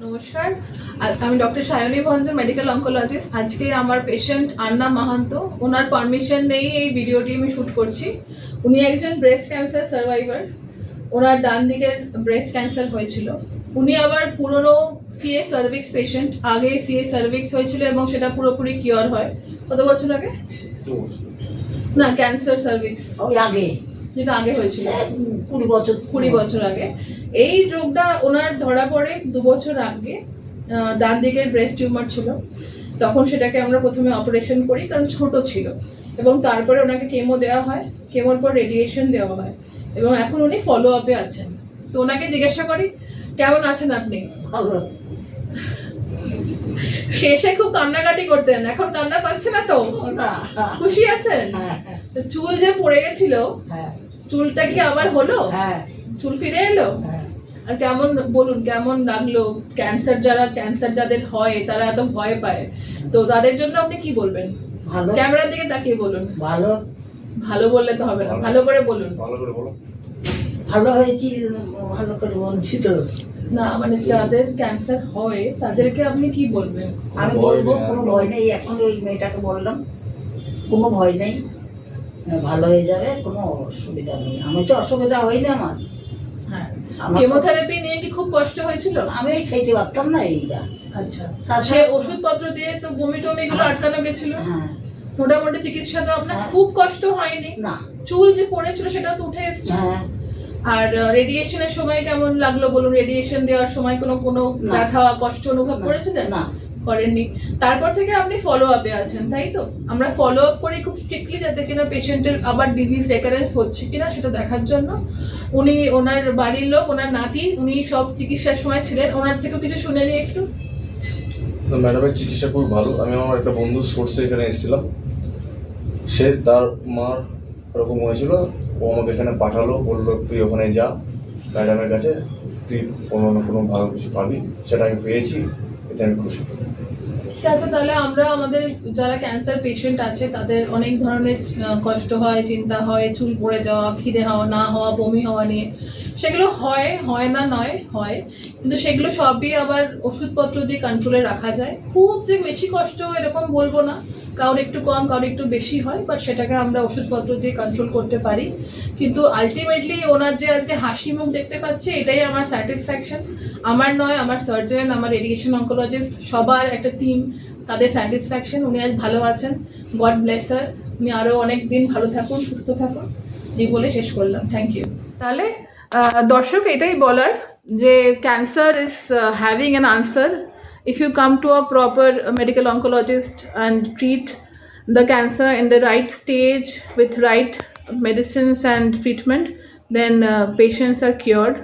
নমস্কার, আমি doctor Sayani Bhanja, medical oncologist. আজকে আমার পেশেন্ট আন্না মাহান্ত, ওনার পারমিশন নেই এই ভিডিওটি আমি শ্যুট করছি। উনি একজন ব্রেস্ট ক্যান্সার সার্ভাইভার। ওনার ডান দিকের ব্রেস্ট ক্যান্সার হয়েছিল। উনি আবার পুরনো সিএ সার্ভিক্স পেশেন্ট। আগে সিএ সার্ভিক্স হয়েছিল এবং সেটা পুরোপুরি কিওর হয়। কত বছর আগে? না, ক্যান্সার সার্ভিক্স ওই আগে যেটা আগে হয়েছিল 20 বছর আগে। এই রোগটা ওনার ধরা পড়ে 2 বছর আগে। ডান দিকের ব্রেস্ট টিউমার ছিল। তখন সেটাকে আমরা প্রথমে অপারেশন করি, কারণ ছোট ছিল, এবং তারপরে ওনাকে কেমো দেওয়া হয়, কেমোর পর রেডিয়েশন দেওয়া হয়, এবং এখন উনি ফলো আপে আছেন। তো ওনাকে জিজ্ঞাসা করি, কেমন আছেন আপনি? ভালো। শেষে খুব কান্নাকাটি করতেন, এখন কান্না পাচ্ছে না তো? না, খুশি আছেন? হ্যাঁ, তো চুল যে পড়ে গেছিল, হ্যাঁ, চুলটা কি আবার হলো? হ্যাঁ, চুল ফিরে এলো? হ্যাঁ। আর কেমন, বলুন কেমন লাগলো? ক্যান্সার যাদের হয় তারা এত ভয় পায়, তো তাদের জন্য আপনি কি বলবেন? ভালো, ক্যামেরার দিকে তাকিয়ে বলুন। ভালো, ভালো বললে তো হবে না, ভালো করে বলুন। ভালো হয়েছি, ভালো করে বলছি তো। না মানে যাদের ক্যান্সার হয় তাদেরকে আপনি কি বলবেন? আমি বলবো কোনো ভয় নেই। এখন ওই মেয়েটাকে বললাম কোনো ভয় নেই, ভালো হয়ে যাবে, কোনো অসুবিধা নেই। আমি তো অসুবিধা হয়নি আমার। হ্যাঁ, আমার তো- কেমোথেরাপি নিয়ে কি খুব কষ্ট হয়েছিল? আমি খেতে পারতাম না, এই যা। আচ্ছা, তার সে সাথে- ওষুধপত্র দিয়ে তো বমি টমি গুলো আটকানো গেছিল। হ্যাঁ, মোটামুটি চিকিৎসা তো আপনার হ্যাঁ। খুব কষ্ট হয়নি? না, চুল যে পড়েছিল সেটা তো উঠে এসেছে। হ্যাঁ। আর রেডিয়েশনের সময় কেমন লাগলো বলুন? রেডিয়েশন দেওয়ার সময় কোনো না। ব্যথা কষ্ট অনুভব না, করেছিলেন? না। করেননি। তারপর থেকে আপনি ফলো আপে আছেন, তাই তো? আমরা ফলো আপ করি খুব স্ট্রিক্টলি, যাতে কিনা পেশেন্টের আবার ডিজিজ রেকারেন্স হচ্ছে কিনা সেটা দেখার জন্য। উনি, ওনার বাড়ির লোক, ওনার নাতি, উনি সব চিকিৎসার সময় ছিলেন। ওনার থেকেও কিছু শুনে নিই একটু। তো ম্যাডামের চিকিৎসা খুব ভালো। আমি আমার একটা বন্ধুর সোর্সে এখানে এসেছিলাম, সে তার মার এরকম হয়েছিল, ও আমাকে এখানে পাঠালো, বললো তুই ওখানে যা ম্যাডামের কাছে, তুই কোনো না কোনো ভালো কিছু পাবি। সেটা আমি পেয়েছি, এতে আমি খুশি। ঠিক আছে, তাহলে আমরা আমাদের যারা ক্যান্সার পেশেন্ট আছে তাদের অনেক ধরনের কষ্ট হয়, চিন্তা হয়, চুল পড়ে যাওয়া, খিদে হওয়া না হওয়া, বমি হওয়া নিয়ে, সেগুলো হয় না নয়, হয়, কিন্তু সেগুলো সবই আবার ওষুধপত্র দিয়ে কন্ট্রোলে রাখা যায়। খুব যে বেশি কষ্ট এরকম বলবো না, কারোর একটু কম, কারোর একটু বেশি হয়, বাট সেটাকে আমরা ওষুধপত্র দিয়ে কন্ট্রোল করতে পারি। কিন্তু আলটিমেটলি ওনার যে আজকে হাসি মুখ দেখতে পাচ্ছে, এটাই আমার স্যাটিসফ্যাকশন। আমার নয়, আমার সার্জন, আমার রেডিয়েশন অঙ্কোলজিস্ট, সবার একটা টিম, তাদের স্যাটিসফ্যাকশন। উনি আজ ভালো আছেন, গড ব্লেস স্যার। উনি আরও অনেক দিন ভালো থাকুন, সুস্থ থাকুন, এই বলে শেষ করলাম। Thank you. তাহলে দর্শক, এটাই বলার যে cancer is having an answer if you come to a proper medical oncologist and treat the cancer in the right stage with right medicines and treatment, then patients are cured.